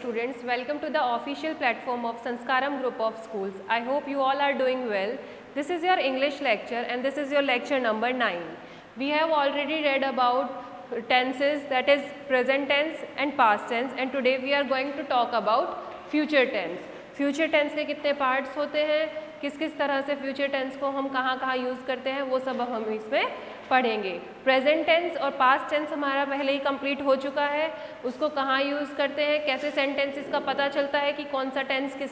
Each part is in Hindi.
students, welcome to the official platform of Sanskaram group of schools. I hope you all are doing well. This is your English lecture and this is your lecture number 9. We have already read about tenses, that is present tense and past tense, and today we are going to talk about future tense. Future tense के कितने पार्ट्स होते हैं, किस किस तरह से फ्यूचर टेंस को हम कहाँ कहाँ यूज़ करते हैं, वो सब हम इसमें पढ़ेंगे. प्रेजेंट टेंस और पास्ट टेंस हमारा पहले ही कंप्लीट हो चुका है. उसको कहाँ यूज़ करते हैं, कैसे सेंटेंसेस का पता चलता है कि कौन सा टेंस किस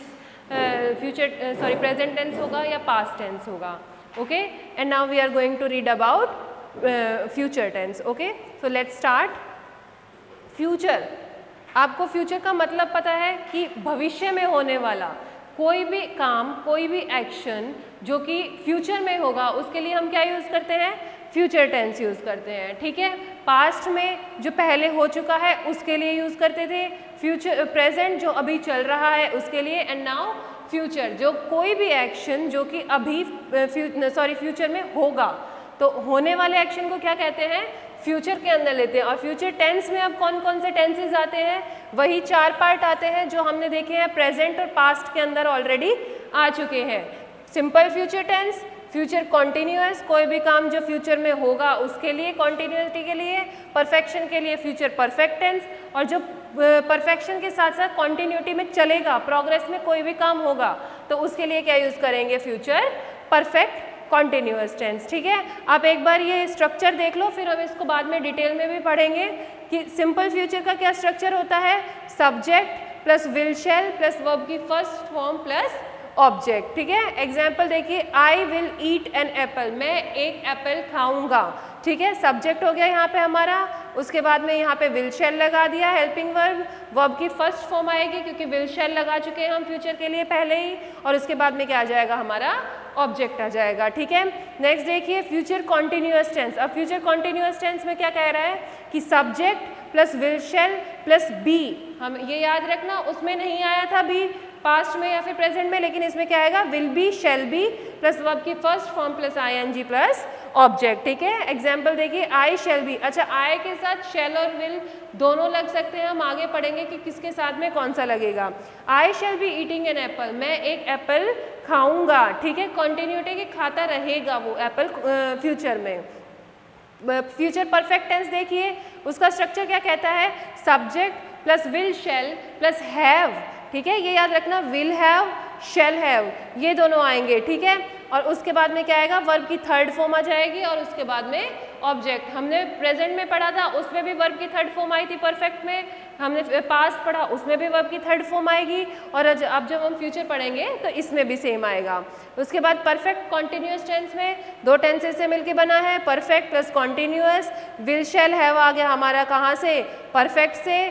प्रेजेंट टेंस होगा या पास्ट टेंस होगा. Okay, and now we are going to read about future tense. Okay, so let's start. Future, आपको फ्यूचर का मतलब पता है कि भविष्य में होने वाला कोई भी काम, कोई भी एक्शन जो कि फ्यूचर में होगा, उसके लिए हम क्या यूज़ करते हैं, फ्यूचर टेंस यूज़ करते हैं. ठीक है, पास्ट में जो पहले हो चुका है उसके लिए यूज़ करते थे, फ्यूचर प्रेजेंट जो अभी चल रहा है उसके लिए, एंड नाउ फ्यूचर जो कोई भी एक्शन जो कि अभी फ्यूचर में होगा, तो होने वाले एक्शन को क्या कहते हैं, फ्यूचर के अंदर लेते हैं. और फ्यूचर टेंस में अब कौन कौन से टेंसेस आते हैं, वही 4 पार्ट आते हैं जो हमने देखे हैं प्रेजेंट और पास्ट के अंदर ऑलरेडी आ चुके हैं. Simple future tense, future continuous, कोई भी काम जो फ्यूचर में होगा उसके लिए, कॉन्टिन्यूटी के लिए, परफेक्शन के लिए फ्यूचर परफेक्ट टेंस, और जो परफेक्शन के साथ साथ कॉन्टिन्यूटी में चलेगा, प्रोग्रेस में कोई भी काम होगा, तो उसके लिए क्या यूज़ करेंगे, फ्यूचर परफेक्ट कॉन्टिन्यूअस टेंस. ठीक है, आप एक बार ये स्ट्रक्चर देख लो, फिर हम इसको बाद में डिटेल में भी पढ़ेंगे कि सिंपल फ्यूचर का क्या स्ट्रक्चर होता है. Subject plus will shall plus verb की फर्स्ट फॉर्म प्लस ऑब्जेक्ट. ठीक है, एग्जाम्पल देखिए, I will eat an apple, मैं एक एप्पल खाऊंगा. ठीक है, सब्जेक्ट हो गया यहाँ पे हमारा, उसके बाद में यहाँ पे विल शैल लगा दिया, हेल्पिंग वर्ब, वर्ब की फर्स्ट फॉर्म आएगी क्योंकि विल शैल लगा चुके हैं हम फ्यूचर के लिए पहले ही, और उसके बाद में क्या आ जाएगा, हमारा ऑब्जेक्ट आ जाएगा. ठीक है, नेक्स्ट देखिए फ्यूचर कॉन्टिन्यूअस टेंस. अब फ्यूचर कॉन्टिन्यूअस टेंस में क्या कह रहा है कि subject plus will shall plus be, हम ये याद रखना, उसमें नहीं आया था बी पास्ट में या फिर प्रेजेंट में, लेकिन इसमें क्या आएगा, will be shall be plus verb की first form plus I N G plus object. ठीक है, एग्जाम्पल देखिए, आई शैल बी. अच्छा, आई के साथ शैल और विल दोनों लग सकते हैं, हम आगे पढ़ेंगे कि किसके साथ में कौन सा लगेगा. I shall be eating an apple, मैं एक एप्पल खाऊंगा. ठीक है, कॉन्टिन्यूटी के खाता रहेगा वो एप्पल फ्यूचर में. फ्यूचर परफेक्ट टेंस देखिए, उसका स्ट्रक्चर क्या कहता है, subject plus will shall plus have. ठीक है, ये याद रखना, विल हैव शैल हैव ये दोनों आएंगे. ठीक है, और उसके बाद में क्या आएगा, वर्ब की थर्ड फॉर्म आ जाएगी, और उसके बाद में ऑब्जेक्ट. हमने प्रेजेंट में पढ़ा था, उसमें भी वर्ब की थर्ड फॉर्म आई थी परफेक्ट में. हमने पास्ट पढ़ा, उसमें भी वर्ब की थर्ड फॉर्म आएगी, और अब जब हम फ्यूचर पढ़ेंगे तो इसमें भी सेम आएगा. उसके बाद परफेक्ट कॉन्टिन्यूअस टेंस में 2 टेंसेस से मिलकर बना है, perfect plus continuous. Will shall have आ गया हमारा कहाँ से, परफेक्ट से,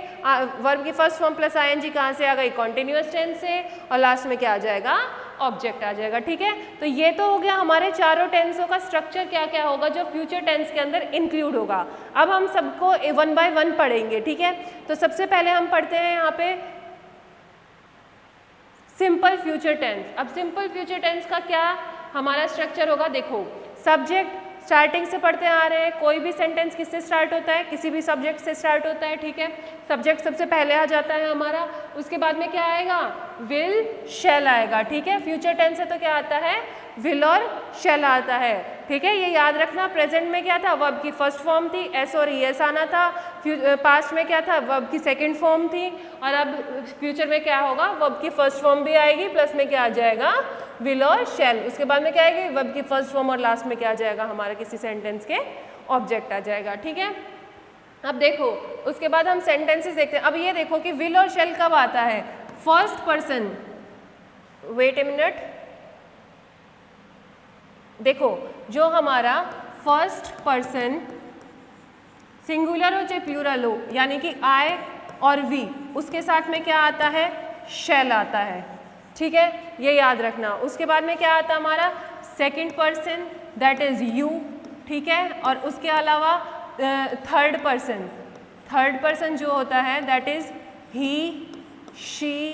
वर्ब की फर्स्ट फॉर्म प्लस आईएनजी कहाँ से आ गई, कॉन्टिन्यूअस टेंस से, और लास्ट में क्या आ जाएगा, ऑब्जेक्ट आ जाएगा. ठीक है, तो ये तो हो गया हमारे चारों टेंसों का स्ट्रक्चर, क्या क्या होगा जो फ्यूचर टेंस के अंदर इंक्लूड होगा. अब हम सबको 1 बाय 1 पढ़ेंगे. ठीक है, तो सबसे पहले हम पढ़ते हैं यहाँ पे सिंपल फ्यूचर टेंस. अब सिंपल फ्यूचर टेंस का क्या हमारा स्ट्रक्चर होगा, देखो, सब्जेक्ट स्टार्टिंग से पढ़ते आ रहे हैं, कोई भी सेंटेंस किससे स्टार्ट होता है, किसी भी सब्जेक्ट से स्टार्ट होता है. ठीक है, सब्जेक्ट सबसे पहले आ जाता है हमारा, उसके बाद में क्या आएगा, विल शैल आएगा. ठीक है, फ्यूचर टेंस से तो क्या आता है, विल और शैल आता है. ठीक है, ये याद रखना, प्रेजेंट में क्या था, वर्ब की फर्स्ट फॉर्म थी, एस और ईएस आना था. पास्ट में क्या था, वर्ब की सेकंड फॉर्म थी, और अब फ्यूचर में क्या होगा, वर्ब की फर्स्ट फॉर्म भी आएगी, प्लस में क्या आ जाएगा, विल और शैल. उसके बाद में क्या आएगी, वर्ब की फर्स्ट फॉर्म, और लास्ट में क्या आ जाएगा, हमारा किसी सेंटेंस के ऑब्जेक्ट आ जाएगा. ठीक है, अब देखो, उसके बाद हम सेंटेंसेस देखते हैं. अब ये देखो कि विल और शैल कब आता है, first person. Wait a minute, देखो, जो हमारा फर्स्ट पर्सन सिंगुलर हो चाहे प्लूरल हो, यानी कि आई और वी, उसके साथ में क्या आता है, शैल आता है. ठीक है, ये याद रखना. उसके बाद में क्या आता है हमारा, second person, that is you. ठीक है, और उसके अलावा थर्ड पर्सन जो होता है, that is he, she,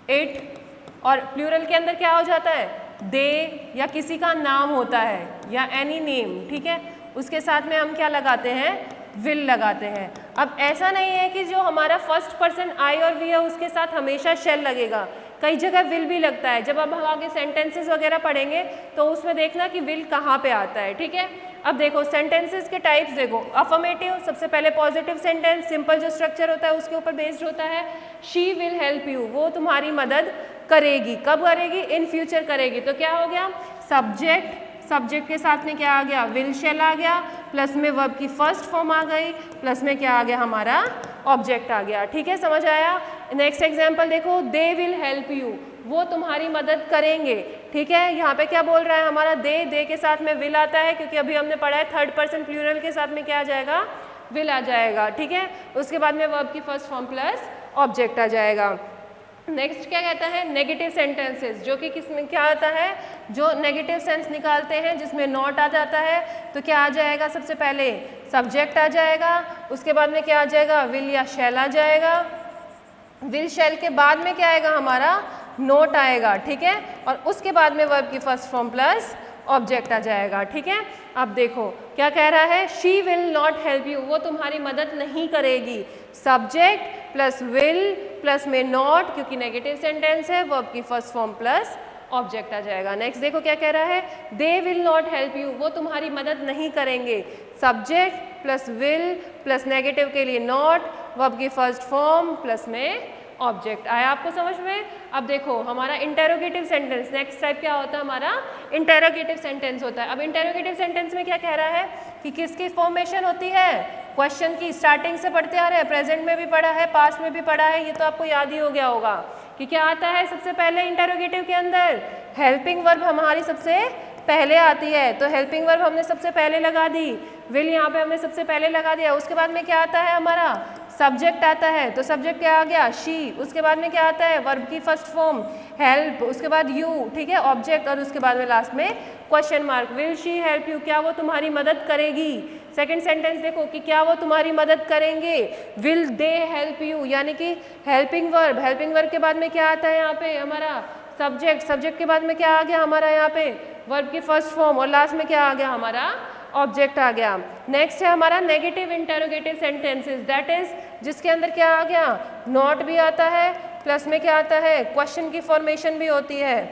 it, और प्लूरल के अंदर क्या हो जाता है, दे, या किसी का नाम होता है, या एनी नेम. ठीक है, उसके साथ में हम क्या लगाते हैं, विल लगाते हैं। अब ऐसा नहीं है कि जो हमारा फर्स्ट पर्सन आई और वी है उसके साथ हमेशा शैल लगेगा, कई जगह विल भी लगता है। जब अब हम आगे सेंटेंसेस वगैरह पढ़ेंगे तो उसमें देखना कि विल कहाँ पे आता है, ठीक है। अब देखो सेंटेंसेस के टाइप्स देखो, अफर्मेटिव सबसे पहले पॉजिटिव सेंटेंस, सिंपल जो स्ट्रक्चर होता है उसके ऊपर बेस्ड होता है। शी विल हेल्प यू, वो तुम्हारी मदद करेगी, कब करेगी, इन फ्यूचर करेगी। तो क्या हो गया, सब्जेक्ट, सब्जेक्ट के साथ में क्या आ गया, विल शैल आ गया, प्लस में वर्ब की फर्स्ट फॉर्म आ गई, प्लस में क्या आ गया हमारा ऑब्जेक्ट आ गया, ठीक है, समझ आया। नेक्स्ट एग्जांपल देखो, दे विल हेल्प यू, वो तुम्हारी मदद करेंगे, ठीक है। यहाँ पे क्या बोल रहा है हमारा, दे के साथ में विल आता है, क्योंकि अभी हमने पढ़ा है थर्ड पर्सन प्लूरल के साथ में क्या आ जाएगा, विल आ जाएगा, ठीक है। उसके बाद में वर्ब की फर्स्ट फॉर्म प्लस ऑब्जेक्ट आ जाएगा। नेक्स्ट क्या कहता है, नेगेटिव सेंटेंसेस, जो कि किसमें क्या आता है, जो नेगेटिव सेंस निकालते हैं जिसमें नॉट आ जाता है, तो क्या आ जाएगा, सबसे पहले सब्जेक्ट आ जाएगा, उसके बाद में क्या आ जाएगा, विल या शैल आ जाएगा, विल शैल के बाद में क्या आएगा हमारा, नोट आएगा, ठीक है, और उसके बाद में वर्ब की फर्स्ट फॉर्म प्लस ऑब्जेक्ट आ जाएगा, ठीक है। अब देखो क्या कह रहा है, she will not help you, वो तुम्हारी मदद नहीं करेगी, सब्जेक्ट प्लस विल प्लस में नॉट, क्योंकि नेगेटिव सेंटेंस है, वर्ब की फर्स्ट फॉर्म प्लस ऑब्जेक्ट आ जाएगा। नेक्स्ट देखो क्या कह रहा है, दे विल नॉट हेल्प यू, वो तुम्हारी मदद नहीं करेंगे, subject plus will plus negative के लिए नॉट, वर्ब की फर्स्ट फॉर्म प्लस में ऑब्जेक्ट। आया आपको समझ में। अब देखो हमारा इंटेरोगेटिव सेंटेंस, नेक्स्ट टाइप क्या होता है हमारा, इंटेरोगेटिव सेंटेंस होता है। अब इंटेरोगेटिव सेंटेंस में क्या कह रहा है कि किसकी फॉर्मेशन होती है, क्वेश्चन की, स्टार्टिंग से पढ़ते आ रहे हैं, प्रेजेंट में भी पढ़ा है, पास्ट में भी पढ़ा है, ये तो आपको याद ही हो गया होगा कि क्या आता है सबसे पहले इंटेरोगेटिव के अंदर, हेल्पिंग वर्ब हमारी सबसे पहले आती है, तो हेल्पिंग वर्ब हमने सबसे पहले लगा दी, विल यहाँ पे हमने सबसे पहले लगा दिया। उसके बाद में क्या आता है हमारा, सब्जेक्ट आता है, तो सब्जेक्ट क्या आ गया, शी, उसके बाद में क्या आता है, वर्ब की फर्स्ट फॉर्म हेल्प, उसके बाद यू, ठीक है, ऑब्जेक्ट, और उसके बाद में लास्ट में question mark, will she help you, क्या वो तुम्हारी मदद करेगी। सेकंड सेंटेंस देखो कि क्या वो तुम्हारी मदद करेंगे, विल दे हेल्प यू, यानी कि हेल्पिंग वर्ब के बाद में क्या आता है यहाँ पे हमारा, सब्जेक्ट, सब्जेक्ट के बाद में क्या आ गया हमारा यहाँ पे, वर्ब की फर्स्ट फॉर्म, और लास्ट में क्या आ गया हमारा, ऑब्जेक्ट आ गया। नेक्स्ट है हमारा negative interrogative sentences, that is जिसके अंदर क्या आ गया, नॉट भी आता है, प्लस में क्या आता है, क्वेश्चन की फॉर्मेशन भी होती है,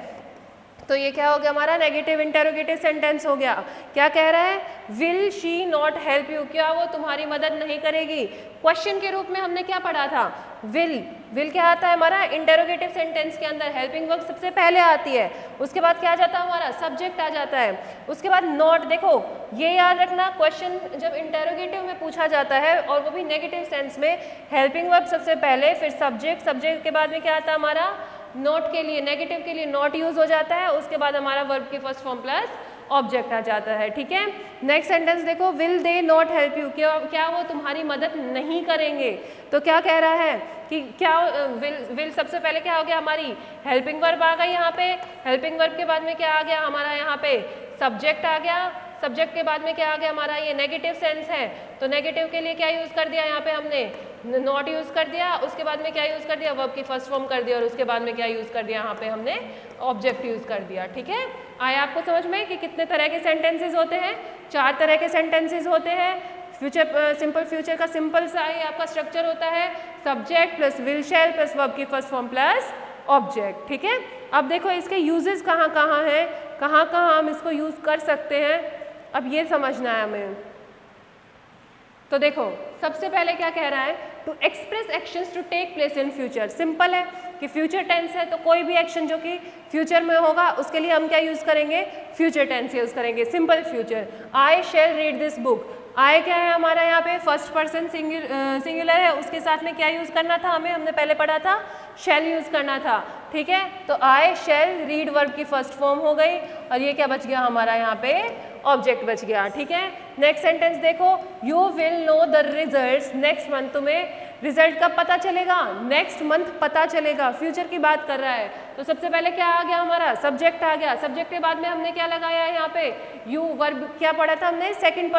तो ये क्या हो गया हमारा नेगेटिव इंटेरोगेटिव सेंटेंस हो गया। क्या कह रहा है, will she not help you, क्या वो तुम्हारी मदद नहीं करेगी। क्वेश्चन के रूप में हमने क्या पढ़ा था, विल क्या आता है हमारा इंटेरोगेटिव सेंटेंस के अंदर, हेल्पिंग वर्ब सबसे पहले आती है, उसके बाद क्या आ जाता है हमारा, सब्जेक्ट आ जाता है, उसके बाद नॉट। देखो ये याद रखना, क्वेश्चन जब इंटेरोगेटिव में पूछा जाता है और वो भी नेगेटिव सेंस में, हेल्पिंग वर्ब सबसे पहले, फिर सब्जेक्ट, सब्जेक्ट के बाद में क्या आता है हमारा, नॉट के लिए, नेगेटिव के लिए नॉट यूज हो जाता है, उसके बाद हमारा वर्ब की फर्स्ट फॉर्म प्लस ऑब्जेक्ट आ जाता है, ठीक है। नेक्स्ट सेंटेंस देखो, will they not help you, क्या वो तुम्हारी मदद नहीं करेंगे। तो क्या कह रहा है कि क्या विल सबसे पहले क्या हो गया हमारी, हेल्पिंग वर्ब आ गई यहाँ पे, हेल्पिंग वर्ब के बाद में क्या आ गया हमारा यहाँ पे, सब्जेक्ट आ गया, सब्जेक्ट के बाद में क्या आ गया हमारा, ये नेगेटिव सेंस है, तो नेगेटिव के लिए क्या यूज कर दिया यहाँ पे हमने, नॉट यूज कर दिया, उसके बाद में क्या यूज कर दिया, वर्ब की फर्स्ट फॉर्म कर दिया, और उसके बाद में क्या यूज कर दिया यहाँ पे हमने, ऑब्जेक्ट यूज कर दिया, ठीक है। आया आपको समझ में कि कितने तरह के सेंटेंसेस होते हैं, 4 तरह के सेंटेंसेस होते हैं। फ्यूचर, सिंपल फ्यूचर का सिंपल सा ही आपका स्ट्रक्चर होता है, subject plus will shall plus verb की फर्स्ट फॉर्म प्लस ऑब्जेक्ट, ठीक है। अब देखो इसके यूजेस कहाँ कहाँ हैं, कहाँ कहाँ हम इसको यूज कर सकते हैं, अब ये समझना है हमें। तो देखो सबसे पहले क्या कह रहा है, to express actions to take place in future. Simple है कि फ्यूचर टेंस है, तो कोई भी एक्शन जो कि फ्यूचर में होगा उसके लिए हम क्या यूज करेंगे, फ्यूचर टेंस यूज करेंगे, simple future. I shall read this book, I क्या है हमारा यहाँ पे, फर्स्ट पर्सन सिंगुलर है, उसके साथ में क्या यूज करना था हमें, हमने पहले पढ़ा था शैल यूज करना था, ठीक है। तो आई शैल रीड वर्ब की फर्स्ट फॉर्म हो गई, और ये क्या बच गया हमारा यहाँ पे, ऑब्जेक्ट बच गया, ठीक है। नेक्स्ट सेंटेंस देखो, you will know the results next month, तुम्हें रिजल्ट कब पता चलेगा, नेक्स्ट मंथ पता चलेगा, फ्यूचर की बात कर रहा है। तो सबसे पहले क्या आ गया हमारा, सब्जेक्ट आ गया, सब्जेक्ट के बाद में हमने क्या लगाया है यहाँ पे, यू, वर्ब क्या पढ़ा था हमने, सेकंड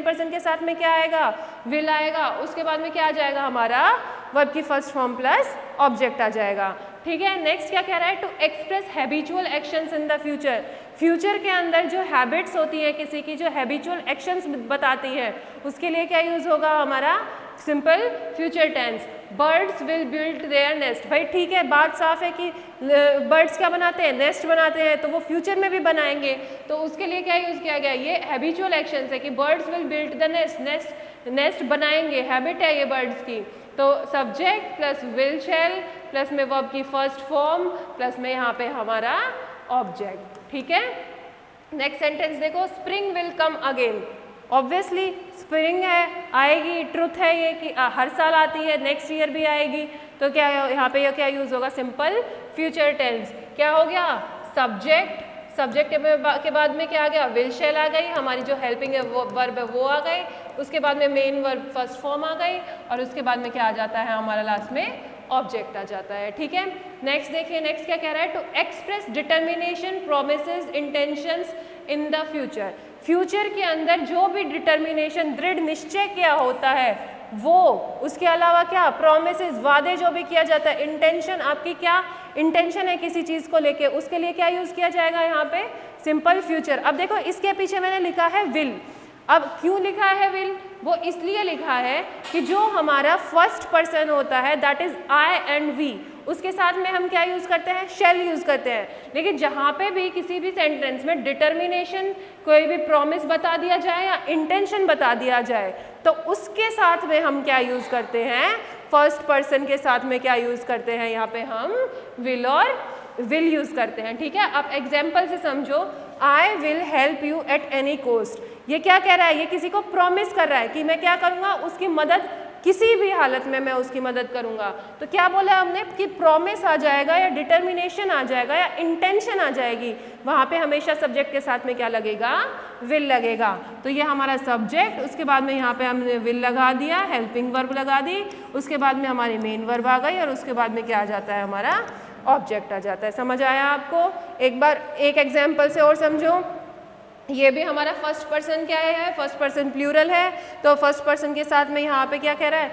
पर्सन के साथ में क्या आएगा, विल आएगा, उसके बाद में क्या आ जाएगा हमारा, वर्ब की फर्स्ट फॉर्म प्लस ऑब्जेक्ट आ जाएगा, ठीक है। नेक्स्ट क्या कह रहा है, to express habitual actions in the future, future के अंदर जो हैबिट्स होती है किसी की, जो हैबिचुअल एक्शंस बताती है, उसके लिए क्या यूज़ होगा हमारा simple future tense. Birds will build their nest, भाई ठीक है, बात साफ है कि बर्ड्स क्या बनाते हैं, नेस्ट बनाते हैं, तो वो फ्यूचर में भी बनाएंगे, तो उसके लिए क्या यूज़ किया गया, ये हैबिचुअल एक्शंस है कि birds will build the nest बनाएंगे, हैबिट है ये बर्ड्स की। तो subject plus will shall plus में वर्ब की फर्स्ट फॉर्म प्लस में यहाँ पे हमारा ऑब्जेक्ट, ठीक है। नेक्स्ट सेंटेंस देखो, spring will come again. Obviously spring है, आएगी, ट्रुथ है ये कि हर साल आती है, नेक्स्ट ईयर भी आएगी, तो क्या यहाँ पे क्या यूज़ होगा, सिंपल फ्यूचर टेंस। क्या हो गया, सब्जेक्ट के बाद में क्या आ गया, विल शैल आ गई, हमारी जो हेल्पिंग है वो वर्ब है वो आ गई, उसके बाद में मेन वर्ब फर्स्ट फॉर्म आ गई, और उसके बाद में क्या आ जाता है हमारा लास्ट में ऑब्जेक्ट आ जाता है, ठीक है। नेक्स्ट देखिए, नेक्स्ट क्या कह रहा है, to express determination, promises, intentions in the future. Future के अंदर जो भी डिटर्मिनेशन, दृढ़ निश्चय किया होता है वो, उसके अलावा क्या, प्रोमिसेस, वादे जो भी किया जाता है, इंटेंशन, आपकी क्या इंटेंशन है किसी चीज़ को लेके, उसके लिए क्या यूज़ किया जाएगा यहाँ पे, सिंपल फ्यूचर। अब देखो इसके पीछे मैंने लिखा है विल। अब क्यों लिखा है विल, वो इसलिए लिखा है कि जो हमारा फर्स्ट पर्सन होता है that is I and we, उसके साथ में हम क्या यूज़ करते हैं, शैल यूज़ करते हैं। लेकिन जहाँ पे भी किसी भी सेंटेंस में डिटर्मिनेशन, कोई भी प्रॉमिस बता दिया जाए या इंटेंशन बता दिया जाए, तो उसके साथ में हम क्या यूज़ करते हैं, फर्स्ट पर्सन के साथ में क्या यूज़ करते हैं, यहाँ पे हम विल और विल यूज़ करते हैं, ठीक है। अब एग्जाम्पल से समझो, I will help you at any cost. ये क्या कह रहा है, ये किसी को प्रॉमिस कर रहा है कि मैं क्या करूँगा, उसकी मदद, किसी भी हालत में मैं उसकी मदद करूँगा। तो क्या बोला हमने कि प्रॉमिस आ जाएगा या डिटर्मिनेशन आ जाएगा या इंटेंशन आ जाएगी, वहाँ पे हमेशा सब्जेक्ट के साथ में क्या लगेगा, विल लगेगा। तो ये हमारा सब्जेक्ट, उसके बाद में यहाँ पे हमने विल लगा दिया, हेल्पिंग वर्ब लगा दी, उसके बाद में हमारी मेन वर्ब आ गई, और उसके बाद में क्या आ जाता है, हमारा ऑब्जेक्ट आ जाता है। समझ आया आपको? एक बार एक एग्जाम्पल से और समझो। ये भी हमारा फर्स्ट पर्सन क्या है, फर्स्ट पर्सन प्लूरल है, तो फर्स्ट पर्सन के साथ में यहाँ पे क्या कह रहा है,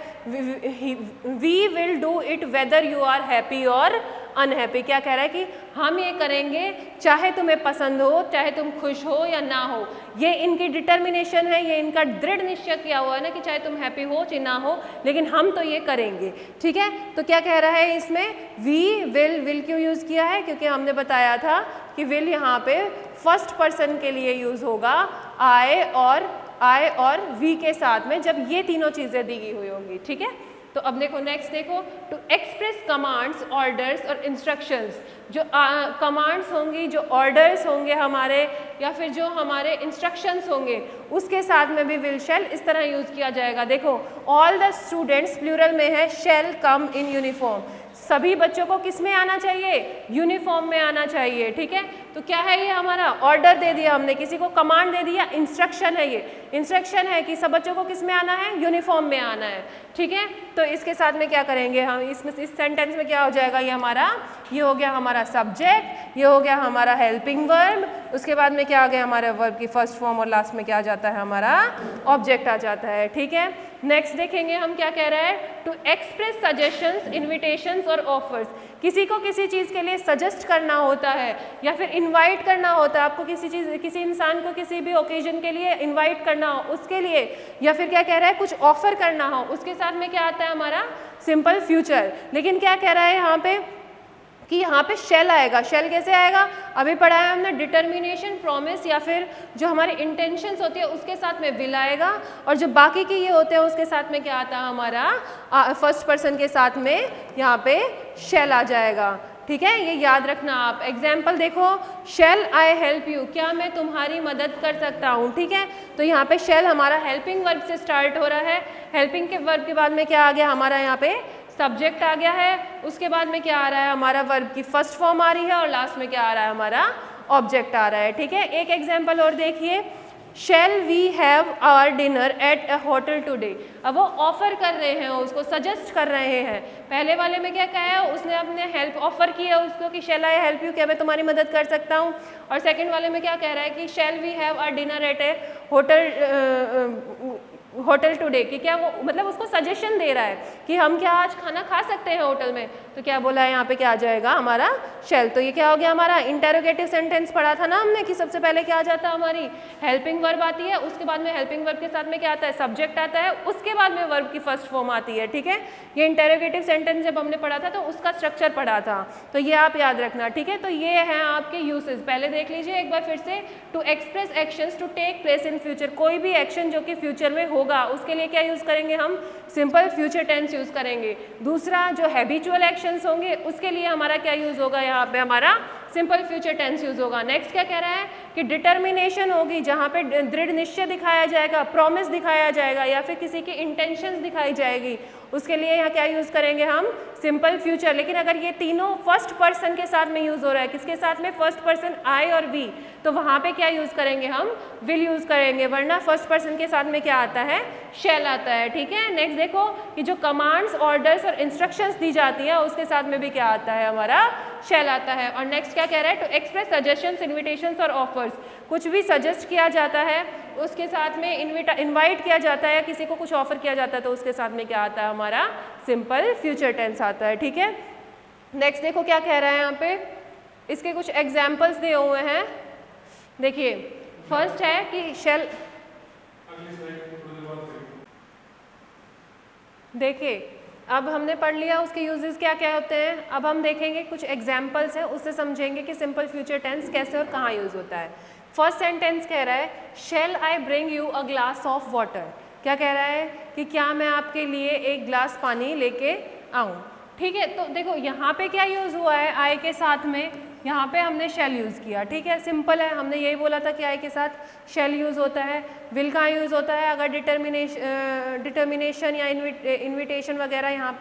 we will do it whether you are happy और अनहैप्पी। क्या कह रहा है कि हम ये करेंगे चाहे तुम्हें पसंद हो, चाहे तुम खुश हो या ना हो। ये इनकी डिटर्मिनेशन है, ये इनका दृढ़ निश्चय किया हुआ है ना कि चाहे तुम हैप्पी हो चाहे ना हो, लेकिन हम तो ये करेंगे, ठीक है। तो क्या कह रहा है इसमें, वी विल क्यों यूज़ किया है, क्योंकि हमने बताया था कि विल यहाँ पे फर्स्ट पर्सन के लिए यूज़ होगा, आई और वी के साथ में, जब ये तीनों चीज़ें दी हुई होंगी, ठीक है। तो अब देखो नेक्स्ट देखो, टू एक्सप्रेस कमांड्स, ऑर्डर्स और इंस्ट्रक्शंस। जो कमांड्स होंगी, जो ऑर्डर्स होंगे हमारे, या फिर जो हमारे इंस्ट्रक्शंस होंगे, उसके साथ में भी विल शैल इस तरह यूज़ किया जाएगा। देखो, ऑल द स्टूडेंट्स प्लूरल में है, शैल कम इन यूनिफॉर्म। सभी बच्चों को किस में आना चाहिए, यूनिफॉर्म में आना चाहिए, ठीक है। तो क्या है ये हमारा ऑर्डर दे दिया हमने, किसी को कमांड दे दिया, इंस्ट्रक्शन है, ये इंस्ट्रक्शन है कि सब बच्चों को किस में आना है, यूनिफॉर्म में आना है, ठीक है। तो इसके साथ में क्या करेंगे हम, इसमें इस सेंटेंस में क्या हो जाएगा, ये हो गया हमारा सब्जेक्ट, ये हो गया हमारा हेल्पिंग वर्ब, उसके बाद में क्या आ गया हमारा वर्ब की फर्स्ट फॉर्म, और लास्ट में क्या आ जाता है, हमारा ऑब्जेक्ट आ जाता है, ठीक है। नेक्स्ट देखेंगे हम क्या कह रहा है, टू एक्सप्रेस सजेशंस, इन्विटेशंस और ऑफर्स। किसी को किसी चीज़ के लिए सजेस्ट करना होता है या फिर इनवाइट करना होता है, आपको किसी इंसान को किसी भी ओकेजन के लिए इनवाइट करना हो उसके लिए, या फिर क्या कह रहा है, कुछ ऑफर करना हो, उसके साथ में क्या आता है हमारा सिंपल फ्यूचर। लेकिन क्या कह रहा है यहाँ पे कि यहाँ पे शैल आएगा। शैल कैसे आएगा, अभी पढ़ा है हमने, डिटर्मिनेशन, प्रॉमिस या फिर जो हमारे इंटेंशंस होती है उसके साथ में विल आएगा, और जो बाकी के ये होते हैं उसके साथ में क्या आता है हमारा फर्स्ट पर्सन के साथ में यहाँ पे शैल आ जाएगा, ठीक है। ये याद रखना आप। एग्जाम्पल देखो, शैल आई हेल्प यू, क्या मैं तुम्हारी मदद कर सकता हूँ, ठीक है। तो यहाँ पे शैल हमारा हेल्पिंग वर्ब से स्टार्ट हो रहा है, हेल्पिंग के वर्ब के बाद में क्या आ गया हमारा यहाँ पे सब्जेक्ट आ गया है, उसके बाद में क्या आ रहा है हमारा वर्ब की फर्स्ट फॉर्म आ रही है, और लास्ट में क्या आ रहा है हमारा ऑब्जेक्ट आ रहा है, ठीक है। एक एग्जाम्पल और देखिए, shall we have our dinner at a hotel today. अब वो ऑफर कर रहे हैं, उसको सजेस्ट कर रहे हैं। पहले वाले में क्या कहा है, उसने अपने हेल्प ऑफर किया उसको कि शैल आई हेल्प यू, क्या मैं तुम्हारी मदद कर सकता हूँ। और सेकंड वाले में क्या कह रहा है कि shall we have our dinner at a hotel hotel today कि क्या वो मतलब उसको सजेशन दे रहा है कि हम क्या आज खाना खा सकते हैं होटल में, तो क्या बोला है यहाँ पे क्या आ जाएगा हमारा शेल। तो ये क्या हो गया हमारा इंटेरोगेटिव सेंटेंस पढ़ा था ना हमने कि सबसे पहले क्या आ जाता है हमारी हेल्पिंग वर्ब आती है, उसके बाद में हेल्पिंग वर्ब के साथ में क्या आता है सब्जेक्ट आता है, उसके बाद में वर्ब की फर्स्ट फॉर्म आती है। ठीक है, ये इंटेरोगेटिव सेंटेंस जब हमने पढ़ा था तो उसका स्ट्रक्चर पढ़ा था, तो ये आप याद रखना। ठीक है, तो ये हैं आपके यूसेज, पहले देख लीजिए एक बार फिर से। To express actions to take place in future, कोई भी एक्शन जो कि फ्यूचर में होगा उसके लिए क्या यूज़ करेंगे हम सिंपल फ्यूचर टेंस यूज़ करेंगे। दूसरा जो हैबिचुअल एक्शंस होंगे उसके लिए हमारा क्या यूज़ होगा, यहाँ पे हमारा सिंपल फ्यूचर टेंस यूज़ होगा। नेक्स्ट क्या कह रहा है कि डिटर्मिनेशन होगी, जहाँ पे दृढ़ निश्चय दिखाया जाएगा, प्रॉमिस दिखाया जाएगा या फिर किसी की इंटेंशंस दिखाई जाएगी, उसके लिए यहाँ क्या यूज़ करेंगे हम सिंपल फ्यूचर। लेकिन अगर ये तीनों फर्स्ट पर्सन के साथ में यूज़ हो रहा है, किसके साथ में फर्स्ट पर्सन आई और वी, तो वहाँ पे क्या यूज़ करेंगे हम विल यूज़ करेंगे, वरना फर्स्ट पर्सन के साथ में क्या आता है शैल आता है। ठीक है, नेक्स्ट देखो कि जो कमांड्स ऑर्डर्स और इंस्ट्रक्शंस दी जाती है उसके साथ में भी क्या आता है हमारा शैल आता है। और नेक्स्ट क्या कह रहा है टू एक्सप्रेस सजेशंस इन्विटेशंस और ऑफर्स, कुछ भी सजेस्ट किया जाता है उसके साथ में इनवाइट किया जाता है, किसी को कुछ ऑफर किया जाता है तो उसके साथ में क्या आता है हमारा सिंपल फ्यूचर टेंस आता है। ठीक है, नेक्स्ट देखो क्या कह रहा है यहाँ पे, इसके कुछ एग्जाम्पल्स दिए हुए हैं। देखिए फर्स्ट है कि शेल, देखिए अब हमने पढ़ लिया उसके यूजेस क्या क्या होते हैं, अब हम देखेंगे कुछ एग्जाम्पल्स हैं, उससे समझेंगे कि सिंपल फ्यूचर टेंस कैसे और कहाँ यूज़ होता है। फर्स्ट सेंटेंस कह रहा है shall I bring you a glass of water, क्या कह रहा है कि क्या मैं आपके लिए एक ग्लास पानी लेके आऊँ। ठीक है, तो देखो यहाँ पे क्या यूज़ हुआ है आई के साथ में, यहाँ पे हमने शेल यूज़ किया। ठीक है, सिंपल है, हमने यही बोला था कि आई के साथ शेल यूज़ होता है। विल कहाँ यूज़ होता है, अगर डिटर्मिनेशन या इन्विटेशन वगैरह यहाँ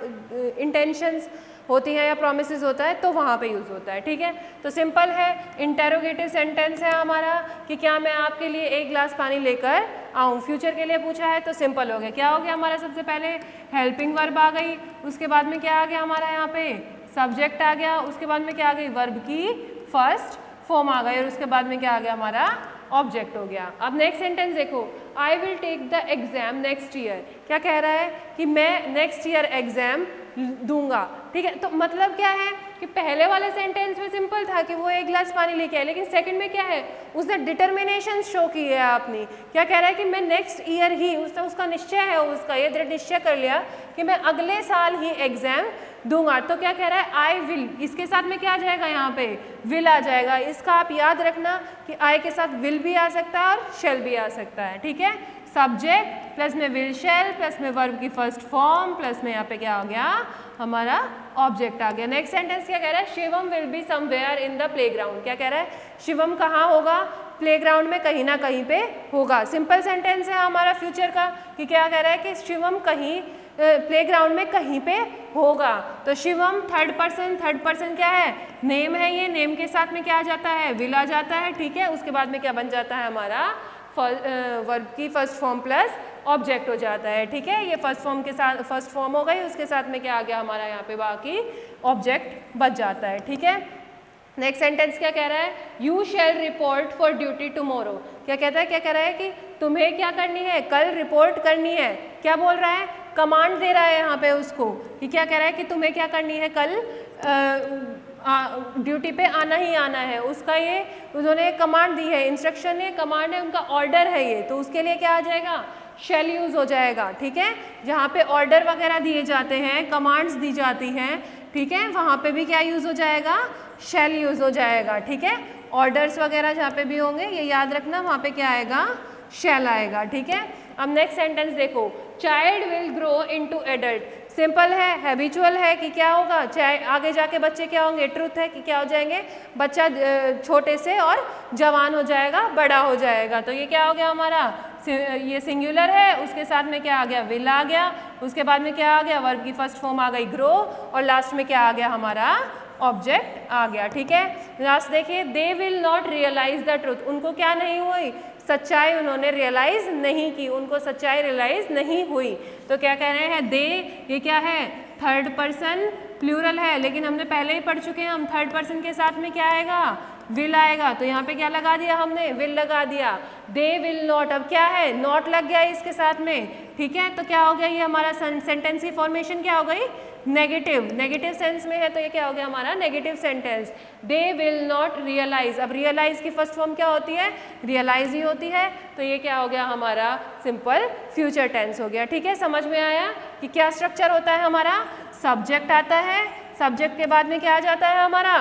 इंटेंशंस होती हैं या प्रोमिसेस होता है तो वहाँ पे यूज़ होता है। ठीक है, तो सिंपल है, इंटेरोगेटिव सेंटेंस है हमारा कि क्या मैं आपके लिए एक गिलास पानी लेकर आऊँ, फ्यूचर के लिए पूछा है तो सिंपल हो गया। क्या हो गया हमारा, सबसे पहले हेल्पिंग वर्ब आ गई, उसके बाद में क्या आ गया हमारा यहाँ पे सब्जेक्ट आ गया, उसके बाद में क्या आ गई वर्ब की फर्स्ट फॉर्म आ गई और उसके बाद में क्या आ गया हमारा ऑब्जेक्ट हो गया। अब नेक्स्ट सेंटेंस देखो, I will take the exam next year, क्या कह रहा है कि मैं नेक्स्ट ईयर एग्जाम दूंगा। ठीक है, तो मतलब क्या है कि पहले वाले सेंटेंस में सिंपल था कि वो एक गिलास पानी लेके आए, लेकिन सेकंड में क्या है उसने डिटर्मिनेशन शो की है अपनी, क्या कह रहा है कि मैं नेक्स्ट ईयर ही, उसका निश्चय है, उसका ये दृढ़ निश्चय कर लिया कि मैं अगले साल ही एग्जाम दूंगा। तो क्या कह रहा है आई विल, इसके साथ में क्या आ जाएगा यहाँ पे विल आ जाएगा। इसका आप याद रखना कि आई के साथ विल भी आ सकता है और शेल भी आ सकता है। ठीक है, सब्जेक्ट प्लस में विल शेल प्लस में वर्ब की फर्स्ट फॉर्म प्लस में यहाँ पे क्या आ गया हमारा ऑब्जेक्ट आ गया। नेक्स्ट सेंटेंस क्या कह रहा है, Shivam will be somewhere in the playground, क्या कह रहा है शिवम कहाँ होगा, प्लेग्राउंड में कहीं ना कहीं पे होगा। सिंपल सेंटेंस है हमारा फ्यूचर का कि क्या कह रहा है कि शिवम कहीं प्लेग्राउंड में कहीं पे होगा। तो शिवम थर्ड पर्सन क्या है नेम है, ये नेम के साथ में क्या आ जाता है विल आ जाता है। ठीक है, उसके बाद में क्या बन जाता है हमारा वर्ब की फर्स्ट फॉर्म प्लस ऑब्जेक्ट हो जाता है। ठीक है, ये फर्स्ट फॉर्म के साथ फर्स्ट फॉर्म हो गई, उसके साथ में क्या आ गया हमारा यहाँ पे बाकी ऑब्जेक्ट बच जाता है। ठीक है, नेक्स्ट सेंटेंस क्या कह रहा है, you shall report for duty tomorrow, क्या कहता है, क्या कह रहा है कि तुम्हें क्या करनी है कल रिपोर्ट करनी है। क्या बोल रहा है, कमांड दे रहा है यहाँ पे उसको कि क्या कह रहा है कि तुम्हें क्या करनी है कल ड्यूटी पे आना ही आना है। उसका ये उन्होंने कमांड दी है, इंस्ट्रक्शन है, कमांड है, उनका ऑर्डर है ये, तो उसके लिए क्या आ जाएगा शेल यूज़ हो जाएगा। ठीक है, जहाँ पे ऑर्डर वगैरह दिए जाते हैं, कमांड्स दी जाती हैं, ठीक है, वहाँ पे भी क्या यूज़ हो जाएगा शेल यूज़ हो जाएगा। ठीक है, ऑर्डर्स वगैरह जहाँ पे भी होंगे ये याद रखना, वहाँ पे क्या आएगा शेल आएगा। ठीक है, अब नेक्स्ट सेंटेंस देखो, child will grow into adult, simple है, हैबिचुअल है कि क्या होगा आगे जाके बच्चे क्या होंगे, ट्रूथ है कि क्या हो जाएंगे बच्चा छोटे से और जवान हो जाएगा, बड़ा हो जाएगा। तो ये क्या हो गया हमारा, ये सिंगुलर है, उसके साथ में क्या आ गया विल आ गया, उसके बाद में क्या आ गया वर्ब की फर्स्ट फॉर्म आ गई ग्रो और लास्ट में क्या आ गया हमारा ऑब्जेक्ट आ गया। ठीक है, लास्ट देखिए, they will not realise the truth, उनको क्या नहीं हुई सच्चाई, उन्होंने रियलाइज नहीं की, उनको सच्चाई रियलाइज नहीं हुई। तो क्या कह रहे हैं दे, ये क्या है थर्ड पर्सन प्लूरल है, लेकिन हमने पहले ही पढ़ चुके हैं हम, थर्ड पर्सन के साथ में क्या आएगा विल आएगा, तो यहाँ पे क्या लगा दिया हमने, विल लगा दिया। दे विल नॉट, अब क्या है, नॉट लग गया इसके साथ में, ठीक है। तो क्या हो गया, ये हमारा सेंटेंस की फॉर्मेशन क्या हो गई, नेगेटिव, नेगेटिव सेंस में है, तो ये क्या हो गया हमारा negative sentence. They will not realise, अब रियलाइज की फर्स्ट फॉर्म क्या होती है, रियलाइज ही होती है, तो ये क्या हो गया हमारा सिंपल फ्यूचर टेंस हो गया, ठीक है। समझ में आया कि क्या स्ट्रक्चर होता है हमारा, सब्जेक्ट आता है, सब्जेक्ट के बाद में क्या आ जाता है हमारा,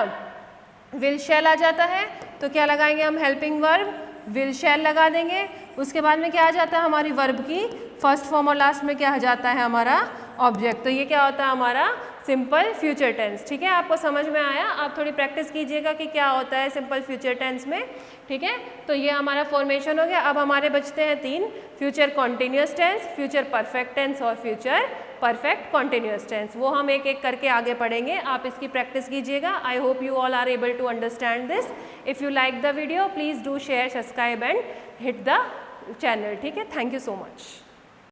विल शैल आ जाता है, तो क्या लगाएंगे हम, हेल्पिंग वर्ब विल शैल लगा देंगे। उसके बाद में क्या आ जाता है, हमारी वर्ब की फर्स्ट फॉर्म और लास्ट में क्या आ जाता है हमारा ऑब्जेक्ट, तो ये क्या होता है हमारा सिंपल फ्यूचर टेंस, ठीक है। आपको समझ में आया, आप थोड़ी प्रैक्टिस कीजिएगा कि क्या होता है सिंपल फ्यूचर टेंस में, ठीक है। तो ये हमारा फॉर्मेशन हो गया। अब हमारे बचते हैं 3, future continuous tense, future perfect tense और फ्यूचर परफेक्ट कॉन्टिन्यूस टेंस। वो हम एक एक करके आगे पढ़ेंगे, आप इसकी प्रैक्टिस कीजिएगा। I hope you all are able to understand this. If you like the video please do share, subscribe and hit the channel, ठीक है। Thank you so much.